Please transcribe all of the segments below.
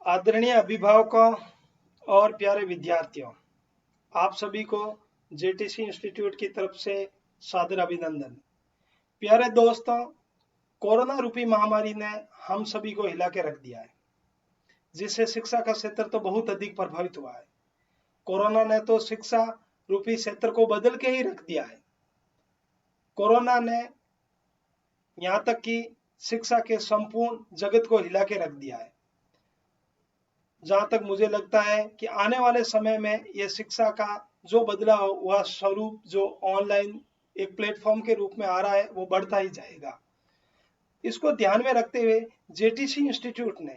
आदरणीय अभिभावकों और प्यारे विद्यार्थियों, आप सभी को जेटीसी इंस्टीट्यूट की तरफ से सादर अभिनंदन। प्यारे दोस्तों, कोरोना रूपी महामारी ने हम सभी को हिला के रख दिया है, जिससे शिक्षा का क्षेत्र तो बहुत अधिक प्रभावित हुआ है। कोरोना ने तो शिक्षा रूपी क्षेत्र को बदल के ही रख दिया है। कोरोना ने यहाँ तक कि शिक्षा के संपूर्ण जगत को हिला के रख दिया है। जहां तक मुझे लगता है कि आने वाले समय में यह शिक्षा का जो बदला हुआ स्वरूप, जो ऑनलाइन एक प्लेटफॉर्म के रूप में आ रहा है, वो बढ़ता ही जाएगा। इसको ध्यान में रखते हुए जेटीसी इंस्टीट्यूट ने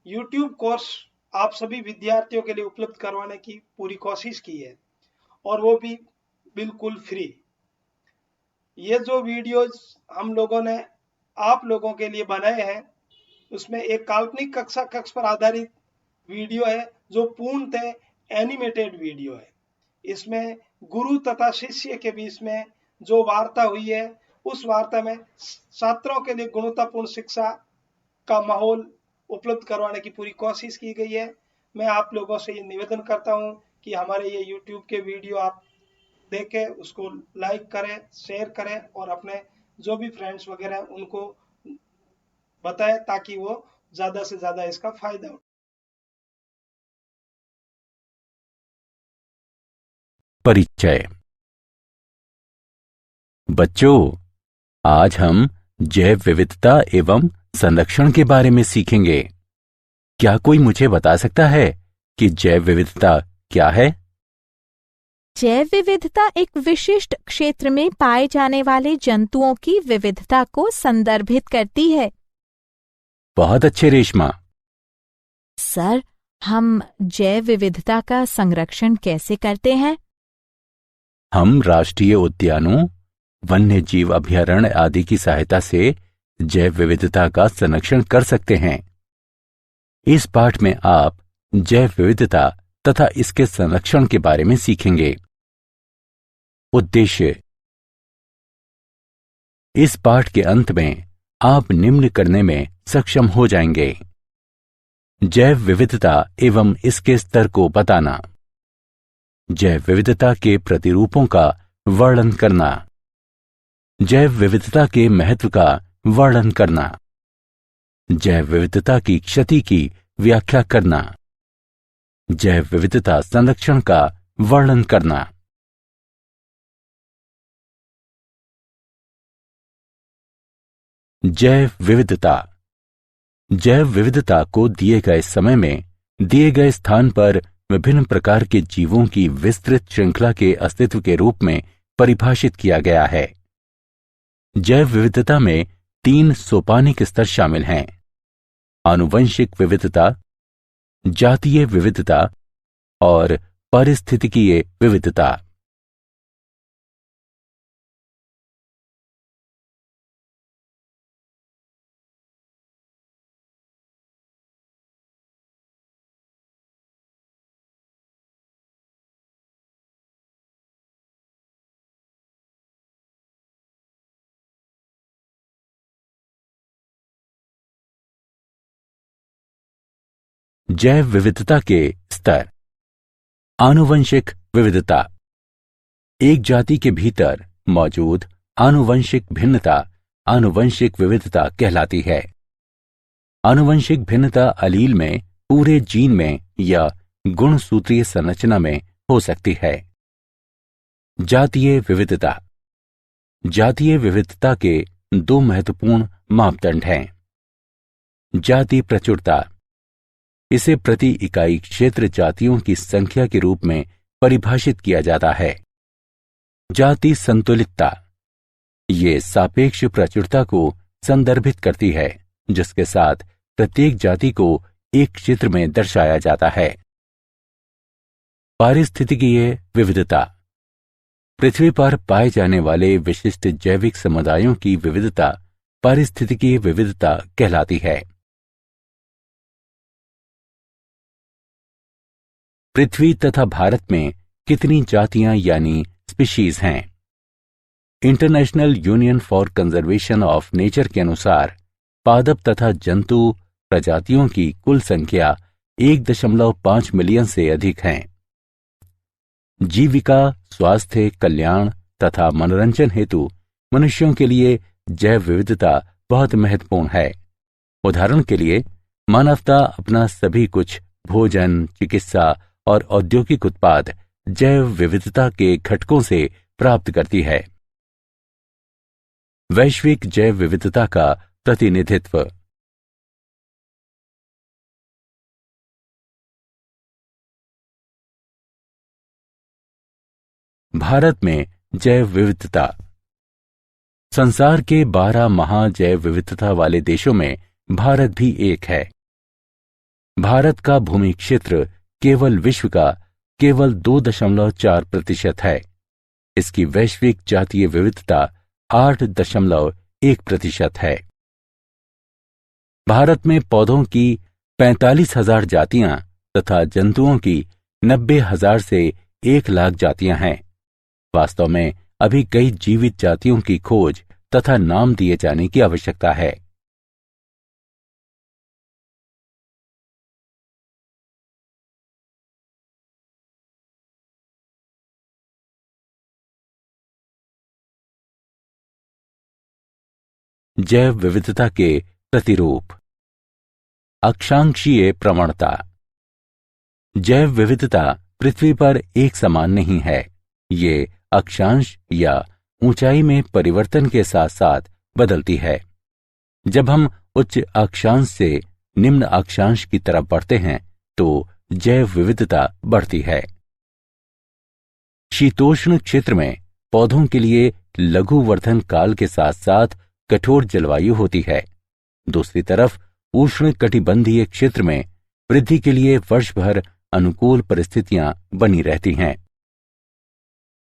यूट्यूब कोर्स आप सभी विद्यार्थियों के लिए उपलब्ध करवाने की पूरी कोशिश की है, और वो भी बिल्कुल फ्री। ये जो वीडियोज हम लोगों ने आप लोगों के लिए बनाए हैं, उसमें एक काल्पनिक कक्ष पर आधारित वीडियो है जो पूर्णतः एनिमेटेड वीडियो है। इसमें गुरु तथा शिष्य के बीच में जो वार्ता हुई है, उस वार्ता में छात्रों के लिए गुणवत्तापूर्ण शिक्षा का माहौल उपलब्ध करवाने की पूरी कोशिश की गई है। मैं आप लोगों से ये निवेदन करता हूं कि हमारे ये YouTube के वीडियो आप देखें, उसको लाइक करें, शेयर करें और अपने जो भी फ्रेंड्स वगैरह हैं उनको बताएं, ताकि वो ज्यादा से ज्यादा इसका फायदा हो। परिचय। बच्चों, आज हम जैव विविधता एवं संरक्षण के बारे में सीखेंगे। क्या कोई मुझे बता सकता है कि जैव विविधता क्या है? जैव विविधता एक विशिष्ट क्षेत्र में पाए जाने वाले जंतुओं की विविधता को संदर्भित करती है। बहुत अच्छे रेशमा। सर, हम जैव विविधता का संरक्षण कैसे करते हैं? हम राष्ट्रीय उद्यानों, वन्य जीव अभयारण्य आदि की सहायता से जैव विविधता का संरक्षण कर सकते हैं। इस पाठ में आप जैव विविधता तथा इसके संरक्षण के बारे में सीखेंगे। उद्देश्य। इस पाठ के अंत में आप निम्न करने में सक्षम हो जाएंगे: जैव विविधता एवं इसके स्तर को बताना, जैव विविधता के प्रतिरूपों का वर्णन करना, जैव विविधता के महत्व का वर्णन करना, जैव विविधता की क्षति की व्याख्या करना, जैव विविधता संरक्षण का वर्णन करना। जैव विविधता। जैव विविधता को दिए गए समय में दिए गए स्थान पर विभिन्न प्रकार के जीवों की विस्तृत श्रृंखला के अस्तित्व के रूप में परिभाषित किया गया है। जैव विविधता में 3 सोपानिक स्तर शामिल हैं: आनुवंशिक विविधता, जातीय विविधता और पारिस्थितिकीय विविधता। जैव विविधता के स्तर। आनुवंशिक विविधता। एक जाति के भीतर मौजूद आनुवंशिक भिन्नता आनुवंशिक विविधता कहलाती है। आनुवंशिक भिन्नता अलील में, पूरे जीन में या गुणसूत्रीय संरचना में हो सकती है। जातीय विविधता। जातीय विविधता के 2 महत्वपूर्ण मापदंड हैं: जाति प्रचुरता। इसे प्रति इकाई क्षेत्र जातियों की संख्या के रूप में परिभाषित किया जाता है। जाति संतुलितता। ये सापेक्ष प्रचुरता को संदर्भित करती है, जिसके साथ प्रत्येक जाति को एक क्षेत्र में दर्शाया जाता है। पारिस्थितिकीय विविधता। पृथ्वी पर पाए जाने वाले विशिष्ट जैविक समुदायों की विविधता पारिस्थितिकीय विविधता कहलाती है। पृथ्वी तथा भारत में कितनी जातियां यानी स्पीशीज हैं? International union for conservation of nature के अनुसार पादप तथा जंतु प्रजातियों की कुल संख्या 1.5 मिलियन से अधिक हैं। जीविका, स्वास्थ्य, कल्याण तथा मनोरंजन हेतु मनुष्यों के लिए जैव विविधता बहुत महत्वपूर्ण है। उदाहरण के लिए, मानवता अपना सभी कुछ भोजन, चिकित्सा और औद्योगिक उत्पाद जैव विविधता के घटकों से प्राप्त करती है। वैश्विक जैव विविधता का प्रतिनिधित्व। भारत में जैव विविधता। संसार के 12 महाजैव विविधता वाले देशों में भारत भी एक है। भारत का भूमि क्षेत्र केवल विश्व का केवल 2.4% है। इसकी वैश्विक जातीय विविधता 8.1% है। भारत में पौधों की 45,000 जातियां तथा जंतुओं की 90,000 से 1,00,000 जातियां हैं। वास्तव में अभी कई जीवित जातियों की खोज तथा नाम दिए जाने की आवश्यकता है। जैव विविधता के प्रतिरूप। अक्षांशीय प्रवणता। जैव विविधता पृथ्वी पर एक समान नहीं है। ये अक्षांश या ऊंचाई में परिवर्तन के साथ साथ बदलती है। जब हम उच्च अक्षांश से निम्न अक्षांश की तरफ बढ़ते हैं तो जैव विविधता बढ़ती है। शीतोष्ण क्षेत्र में पौधों के लिए लघु वर्धन काल के साथ साथ कठोर जलवायु होती है। दूसरी तरफ उष्ण कटिबंधीय क्षेत्र में वृद्धि के लिए वर्ष भर अनुकूल परिस्थितियां बनी रहती हैं।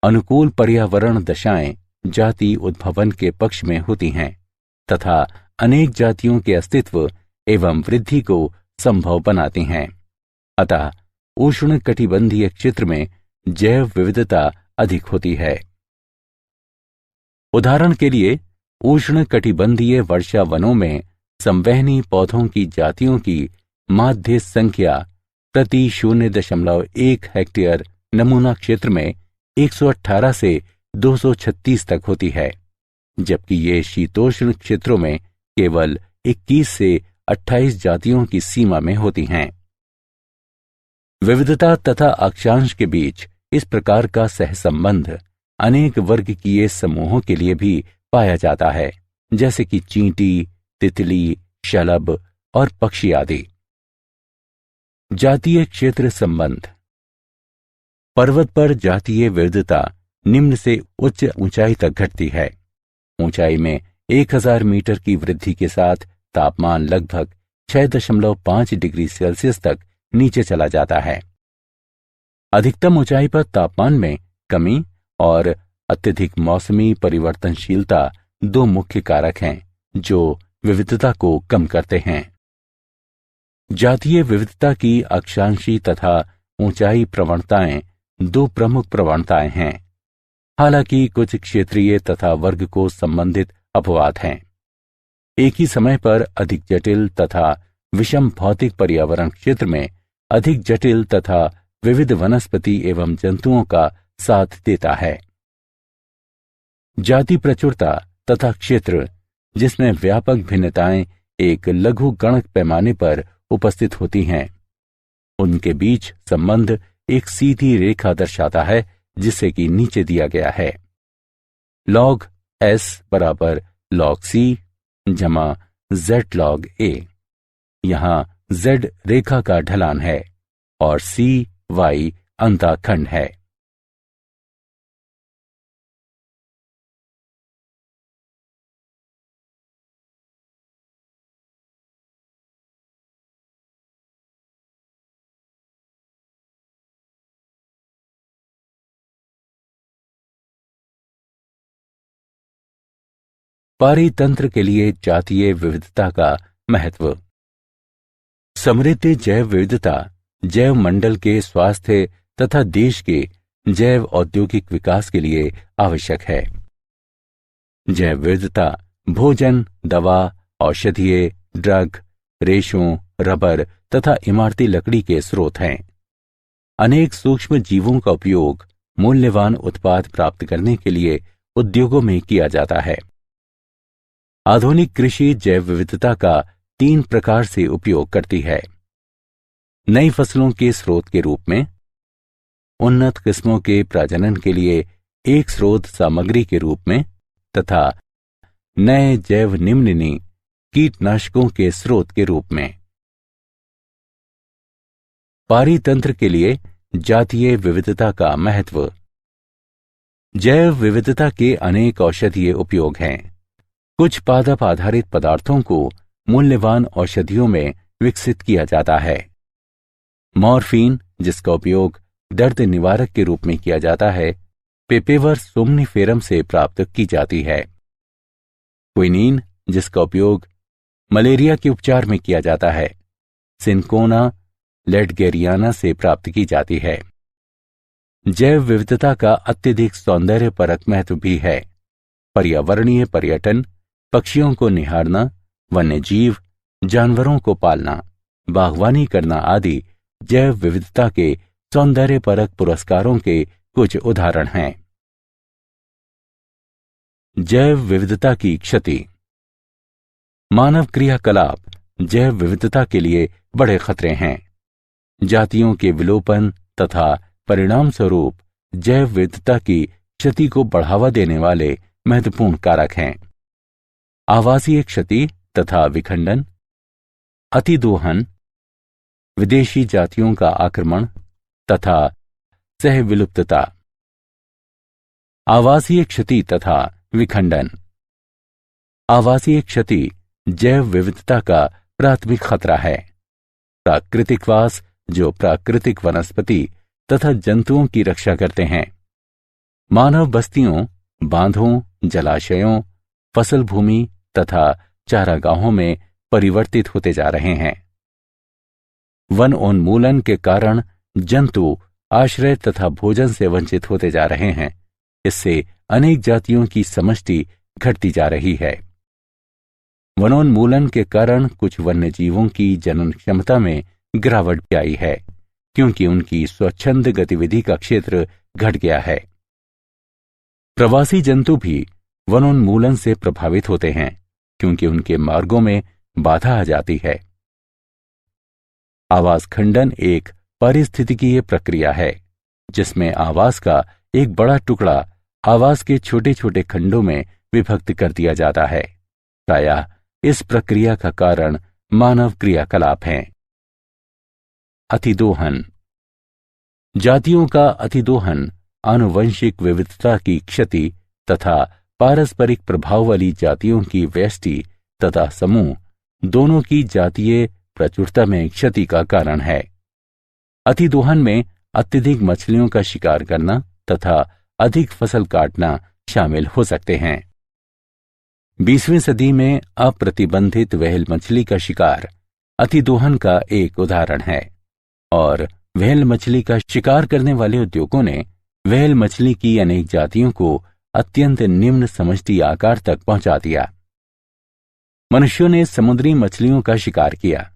अनुकूल पर्यावरण दशाएं जाति उद्भवन के पक्ष में होती हैं तथा अनेक जातियों के अस्तित्व एवं वृद्धि को संभव बनाती हैं। अतः उष्ण कटिबंधीय क्षेत्र में जैव विविधता अधिक होती है। उदाहरण के लिए, उष्ण कटिबंधीय वर्षा वनों में संवहनी पौधों की जातियों की माध्य संख्या प्रति 0.1 हेक्टेयर नमूना क्षेत्र में 118 से 236 तक होती है, जबकि ये शीतोष्ण क्षेत्रों में केवल 21 से 28 जातियों की सीमा में होती हैं। विविधता तथा अक्षांश के बीच इस प्रकार का सहसंबंध अनेक वर्गकीय समूहों के लिए भी पाया जाता है, जैसे कि चींटी, तितली, शलभ और पक्षी आदि। जातीय क्षेत्र संबंध। पर्वत पर जातीय विविधता निम्न से उच्च ऊंचाई तक घटती है। ऊंचाई में 1000 मीटर की वृद्धि के साथ तापमान लगभग 6.5 डिग्री सेल्सियस तक नीचे चला जाता है। अधिकतम ऊंचाई पर तापमान में कमी और अत्यधिक मौसमी परिवर्तनशीलता दो मुख्य कारक हैं जो विविधता को कम करते हैं। जातीय विविधता की अक्षांशी तथा ऊंचाई प्रवणताएं दो प्रमुख प्रवणताएं हैं। हालांकि कुछ क्षेत्रीय तथा वर्ग को संबंधित अपवाद हैं। एक ही समय पर अधिक जटिल तथा विषम भौतिक पर्यावरण क्षेत्र में अधिक जटिल तथा विविध वनस्पति एवं जंतुओं का साथ देता है। जाति प्रचुरता तथा क्षेत्र जिसमें व्यापक भिन्नताएं एक लघु गणक पैमाने पर उपस्थित होती हैं, उनके बीच संबंध एक सीधी रेखा दर्शाता है, जिसे कि नीचे दिया गया है। log s बराबर log c जमा z log a। यहां z रेखा का ढलान है और c y अंतःखंड है। पारितंत्र के लिए जातीय विविधता का महत्व। समृद्ध जैव विविधता जैव मंडल के स्वास्थ्य तथा देश के जैव औद्योगिक विकास के लिए आवश्यक है। जैव विविधता भोजन, दवा, औषधीय, ड्रग, रेशों, रबर तथा इमारती लकड़ी के स्रोत हैं। अनेक सूक्ष्म जीवों का उपयोग मूल्यवान उत्पाद प्राप्त करने के लिए उद्योगों में किया जाता है। आधुनिक कृषि जैव विविधता का 3 प्रकार से उपयोग करती है: नई फसलों के स्रोत के रूप में, उन्नत किस्मों के प्रजनन के लिए एक स्रोत सामग्री के रूप में तथा नए जैव निम्ननी कीटनाशकों के स्रोत के रूप में। पारितंत्र के लिए जातीय विविधता का महत्व। जैव विविधता के अनेक औषधीय उपयोग हैं। कुछ पादप आधारित पदार्थों को मूल्यवान औषधियों में विकसित किया जाता है। मॉर्फिन, जिसका उपयोग दर्द निवारक के रूप में किया जाता है, पेपेवर सोमनिफेरम से प्राप्त की जाती है। क्विनीन, जिसका उपयोग मलेरिया के उपचार में किया जाता है, सिनकोना लेडगेरियाना से प्राप्त की जाती है। जैव विविधता का अत्यधिक सौंदर्यपरक महत्व भी है। पर्यावरणीय पर्यटन, पक्षियों को निहारना, वन्यजीव, जानवरों को पालना, बागवानी करना आदि जैव विविधता के सौंदर्यपरक पुरस्कारों के कुछ उदाहरण हैं। जैव विविधता की क्षति। मानव क्रियाकलाप जैव विविधता के लिए बड़े खतरे हैं। जातियों के विलोपन तथा परिणाम स्वरूप जैव विविधता की क्षति को बढ़ावा देने वाले महत्वपूर्ण कारक हैं: आवासीय क्षति तथा विखंडन, अतिदोहन, विदेशी जातियों का आक्रमण तथा सहविलुप्तता। आवासीय क्षति तथा विखंडन। आवासीय क्षति जैव विविधता का प्राथमिक खतरा है। प्राकृतिक वास, जो प्राकृतिक वनस्पति तथा जंतुओं की रक्षा करते हैं, मानव बस्तियों, बांधों, जलाशयों, फसल भूमि तथा चारागाहों में परिवर्तित होते जा रहे हैं। वनोन्मूलन के कारण जंतु आश्रय तथा भोजन से वंचित होते जा रहे हैं। इससे अनेक जातियों की समष्टि घटती जा रही है। वनोन्मूलन के कारण कुछ वन्यजीवों की जनन क्षमता में गिरावट भी आई है, क्योंकि उनकी स्वच्छंद गतिविधि का क्षेत्र घट गया है। प्रवासी जंतु भी वनोन्मूलन से प्रभावित होते हैं, क्योंकि उनके मार्गों में बाधा आ जाती है। आवास खंडन एक पारिस्थितिकीय प्रक्रिया है, जिसमें आवास का एक बड़ा टुकड़ा आवास के छोटे छोटे खंडों में विभक्त कर दिया जाता है। प्रायः इस प्रक्रिया का कारण मानव क्रियाकलाप हैं। अतिदोहन। जातियों का अतिदोहन आनुवंशिक विविधता की क्षति तथा पारस्परिक प्रभाव वाली जातियों की व्यष्टि तथा समूह दोनों की जातीय प्रचुरता में क्षति का कारण है। अतिदोहन में अत्यधिक मछलियों का शिकार करना तथा अधिक फसल काटना शामिल हो सकते हैं। 20वीं सदी में अप्रतिबंधित व्हेल मछली का शिकार अतिदोहन का एक उदाहरण है, और व्हेल मछली का शिकार करने वाले उद्योगों ने व्हेल मछली की अनेक जातियों को अत्यंत निम्न समष्टि आकार तक पहुंचा दिया। मनुष्यों ने समुद्री मछलियों का शिकार किया।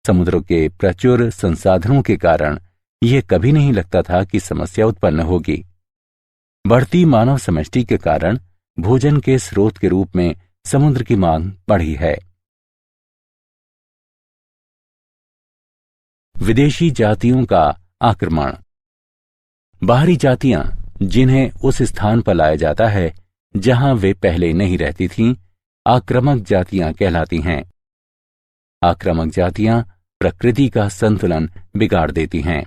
समुद्रों के प्रचुर संसाधनों के कारण यह कभी नहीं लगता था कि समस्या उत्पन्न होगी। बढ़ती मानव समष्टि के कारण भोजन के स्रोत के रूप में समुद्र की मांग बढ़ी है। विदेशी जातियों का आक्रमण। बाहरी जातियां जिन्हें उस स्थान पर लाया जाता है जहां वे पहले नहीं रहती थीं, आक्रामक जातियां कहलाती हैं। आक्रामक जातियां प्रकृति का संतुलन बिगाड़ देती हैं।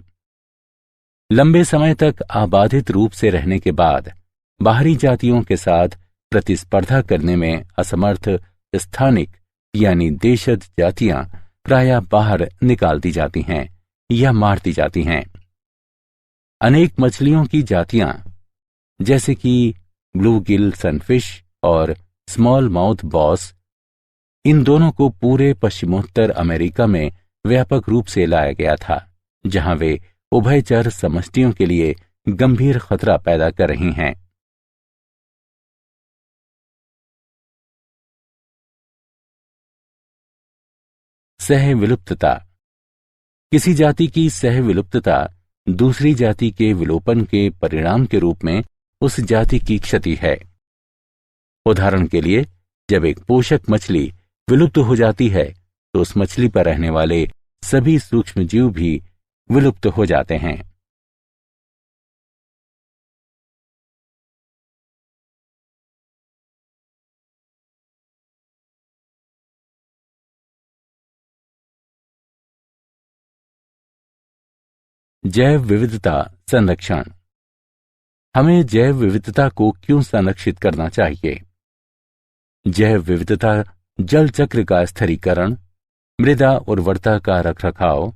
लंबे समय तक आबादित रूप से रहने के बाद बाहरी जातियों के साथ प्रतिस्पर्धा करने में असमर्थ स्थानिक यानी देशज जातियां प्रायः बाहर निकाल दी जाती हैं या मार दी जाती हैं। अनेक मछलियों की जातियां जैसे कि ब्लू गिल सनफिश और स्मॉल माउथ बॉस, इन दोनों को पूरे पश्चिमोत्तर अमेरिका में व्यापक रूप से लाया गया था, जहां वे उभयचर समष्टियों के लिए गंभीर खतरा पैदा कर रही हैं। सह विलुप्तता। किसी जाति की सह विलुप्तता दूसरी जाति के विलोपन के परिणाम के रूप में उस जाति की क्षति है। उदाहरण के लिए, जब एक पोषक मछली विलुप्त हो जाती है तो उस मछली पर रहने वाले सभी सूक्ष्म जीव भी विलुप्त हो जाते हैं। जैव विविधता संरक्षण। हमें जैव विविधता को क्यों संरक्षित करना चाहिए? जैव विविधता जल चक्र का स्थिरीकरण, मृदा उर्वरता का रखरखाव,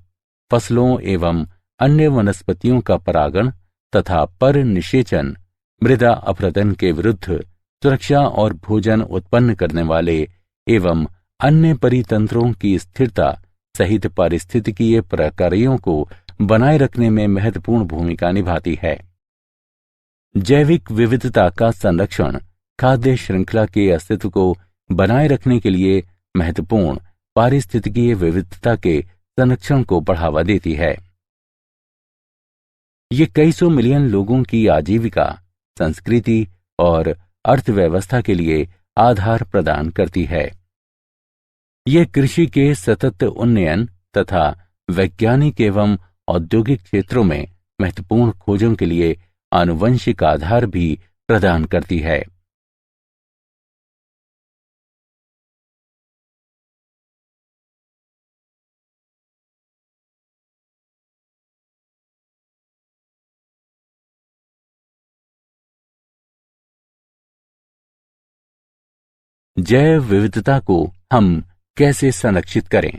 फसलों एवं अन्य वनस्पतियों का परागण तथा पर निषेचन, मृदा अपरदन के विरुद्ध सुरक्षा और भोजन उत्पन्न करने वाले एवं अन्य परितंत्रों की स्थिरता सहित पारिस्थितिकीय प्रक्रियाओं को बनाए रखने में महत्वपूर्ण भूमिका निभाती है। जैविक विविधता का संरक्षण खाद्य श्रृंखला के अस्तित्व को बनाए रखने के लिए महत्वपूर्ण पारिस्थितिकीय विविधता के संरक्षण को बढ़ावा देती है। ये कई सौ मिलियन लोगों की आजीविका, संस्कृति और अर्थव्यवस्था के लिए आधार प्रदान करती है। ये कृषि के सतत उन्नयन तथा वैज्ञानिक एवं औद्योगिक क्षेत्रों में महत्वपूर्ण खोजों के लिए आनुवंशिक आधार भी प्रदान करती है। जैव विविधता को हम कैसे संरक्षित करें?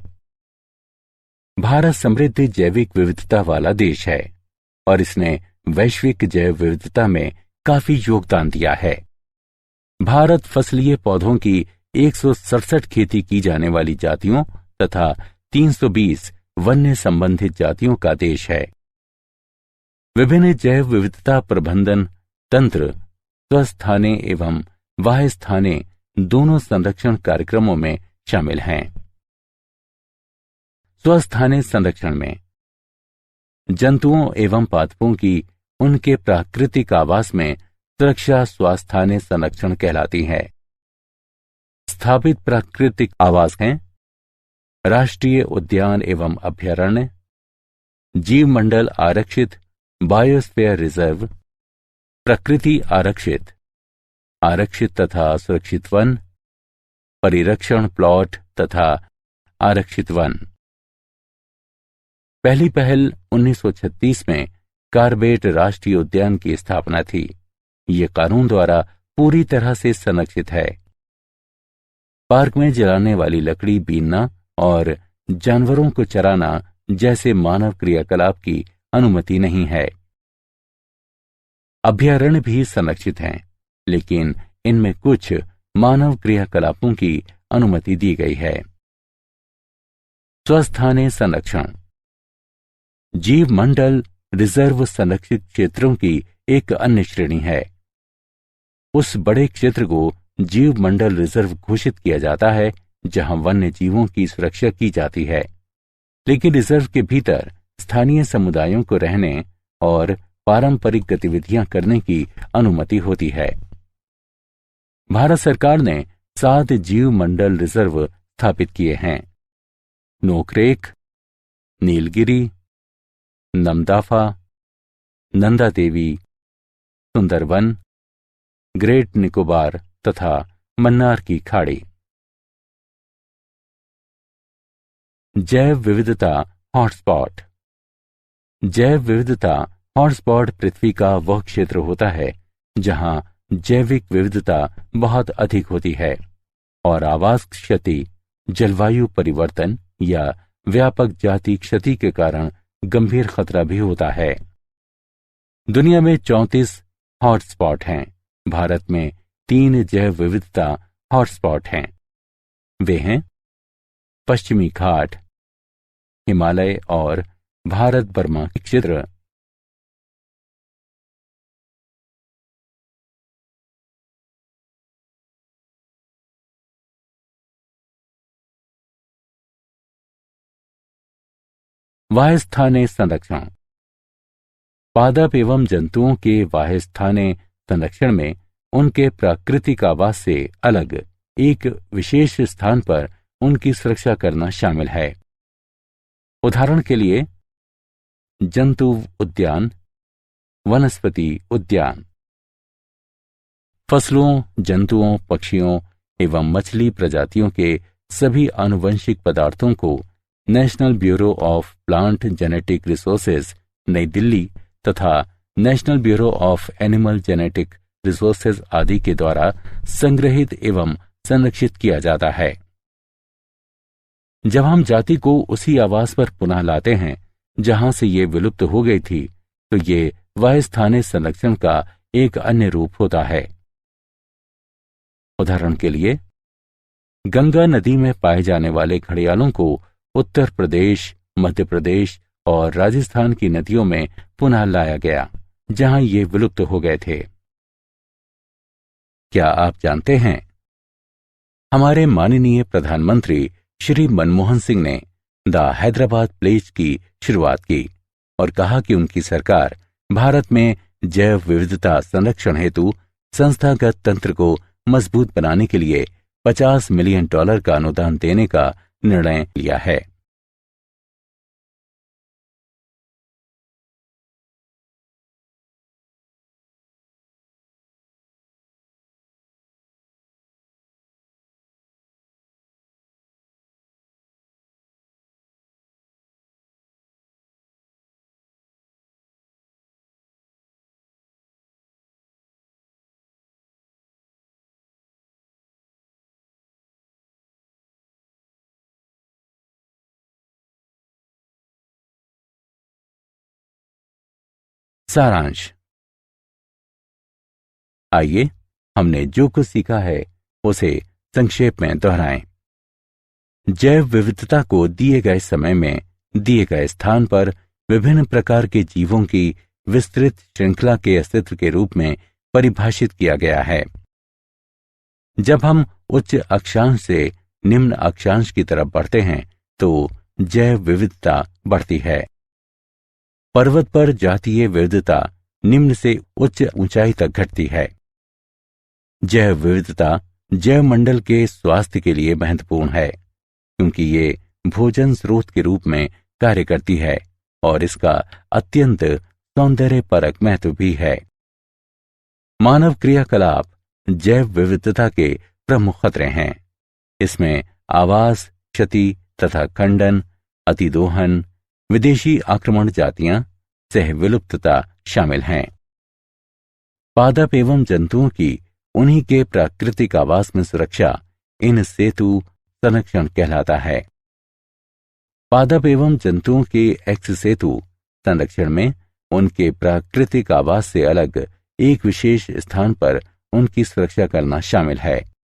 भारत समृद्ध जैविक विविधता वाला देश है और इसने वैश्विक जैव विविधता में काफी योगदान दिया है। भारत फसलीय पौधों की 167 खेती की जाने वाली जातियों तथा 320 वन्य संबंधित जातियों का देश है। विभिन्न जैव विविधता प्रबंधन तंत्र स्वस्थाने एवं बाह्य स्थाने दोनों संरक्षण कार्यक्रमों में शामिल हैं। स्वस्थाने संरक्षण में जंतुओं एवं पादपों की उनके प्राकृतिक आवास में सुरक्षा स्वास्थाने संरक्षण कहलाती है। स्थापित प्राकृतिक आवास हैं राष्ट्रीय उद्यान एवं अभयारण्य, जीव मंडल आरक्षित बायोस्फीयर रिजर्व, प्रकृति आरक्षित, आरक्षित तथा सुरक्षित वन, परिरक्षण प्लॉट तथा आरक्षित वन। पहली पहल 1936 में कार्बेट राष्ट्रीय उद्यान की स्थापना थी। ये कानून द्वारा पूरी तरह से संरक्षित है। पार्क में जलाने वाली लकड़ी बीनना और जानवरों को चराना जैसे मानव क्रियाकलाप की अनुमति नहीं है। अभयारण्य भी संरक्षित हैं, लेकिन इनमें कुछ मानव क्रियाकलापों की अनुमति दी गई है। स्वस्थाने संरक्षण जीव मंडल रिजर्व संरक्षित क्षेत्रों की एक अन्य श्रेणी है। उस बड़े क्षेत्र को जीव मंडल रिजर्व घोषित किया जाता है जहां वन्य जीवों की सुरक्षा की जाती है, लेकिन रिजर्व के भीतर स्थानीय समुदायों को रहने और पारंपरिक गतिविधियां करने की अनुमति होती है। भारत सरकार ने 7 जीव मंडल रिजर्व स्थापित किए हैं। नोकरेक, नीलगिरी, नमदाफा, नंदा देवी, सुंदरवन, ग्रेट निकोबार तथा मन्नार की खाड़ी। जैव विविधता हॉटस्पॉट। जैव विविधता हॉटस्पॉट पृथ्वी का वह क्षेत्र होता है जहां जैविक विविधता बहुत अधिक होती है और आवास क्षति, जलवायु परिवर्तन या व्यापक जाति क्षति के कारण गंभीर खतरा भी होता है। दुनिया में 34 हॉटस्पॉट हैं। भारत में 3 जैव विविधता हॉटस्पॉट हैं। वे हैं पश्चिमी घाट, हिमालय और भारत बर्मा क्षेत्र। वाह्यस्थाने संरक्षण। पादप एवं जंतुओं के वाह्यस्थाने संरक्षण में उनके प्राकृतिक आवास से अलग एक विशेष स्थान पर उनकी सुरक्षा करना शामिल है। उदाहरण के लिए जंतु उद्यान, वनस्पति उद्यान। फसलों, जंतुओं, पक्षियों एवं मछली प्रजातियों के सभी आनुवंशिक पदार्थों को national bureau of plant genetic resources नई दिल्ली तथा national bureau of animal genetic resources आदि के द्वारा संग्रहित एवं संरक्षित किया जाता है। जब हम जाति को उसी आवास पर पुनः लाते हैं जहां से ये विलुप्त हो गई थी, तो ये वाह्यस्थाने संरक्षण का एक अन्य रूप होता है। उदाहरण के लिए गंगा नदी में पाए जाने वाले घड़ियालों को उत्तर प्रदेश, मध्य प्रदेश और राजस्थान की नदियों में पुनः लाया गया जहां ये विलुप्त हो गए थे। क्या आप जानते हैं, हमारे माननीय प्रधानमंत्री श्री मनमोहन सिंह ने द हैदराबाद प्लेज की शुरुआत की और कहा कि उनकी सरकार भारत में जैव विविधता संरक्षण हेतु संस्थागत तंत्र को मजबूत बनाने के लिए $50 मिलियन का अनुदान देने का निर्णय लिया है। सारांश। आइए हमने जो कुछ सीखा है उसे संक्षेप में दोहराएं। जैव विविधता को दिए गए समय में दिए गए स्थान पर विभिन्न प्रकार के जीवों की विस्तृत श्रृंखला के अस्तित्व के रूप में परिभाषित किया गया है। जब हम उच्च अक्षांश से निम्न अक्षांश की तरफ बढ़ते हैं तो जैव विविधता बढ़ती है। पर्वत पर जातीय विविधता निम्न से उच्च ऊंचाई तक घटती है। जैव विविधता जैव मंडल के स्वास्थ्य के लिए महत्वपूर्ण है क्योंकि ये भोजन स्रोत के रूप में कार्य करती है और इसका अत्यंत सौंदर्यपरक महत्व भी है। मानव क्रियाकलाप जैव विविधता के प्रमुख खतरे हैं। इसमें आवास क्षति तथा खंडन, अतिदोहन, विदेशी आक्रमण जातियां, सह विलुप्तता शामिल हैं। पादप एवं जंतुओं की उन्हीं के प्राकृतिक आवास में सुरक्षा इन सेतु संरक्षण कहलाता है। पादप एवं जंतुओं के एक्स सेतु संरक्षण में उनके प्राकृतिक आवास से अलग एक विशेष स्थान पर उनकी सुरक्षा करना शामिल है।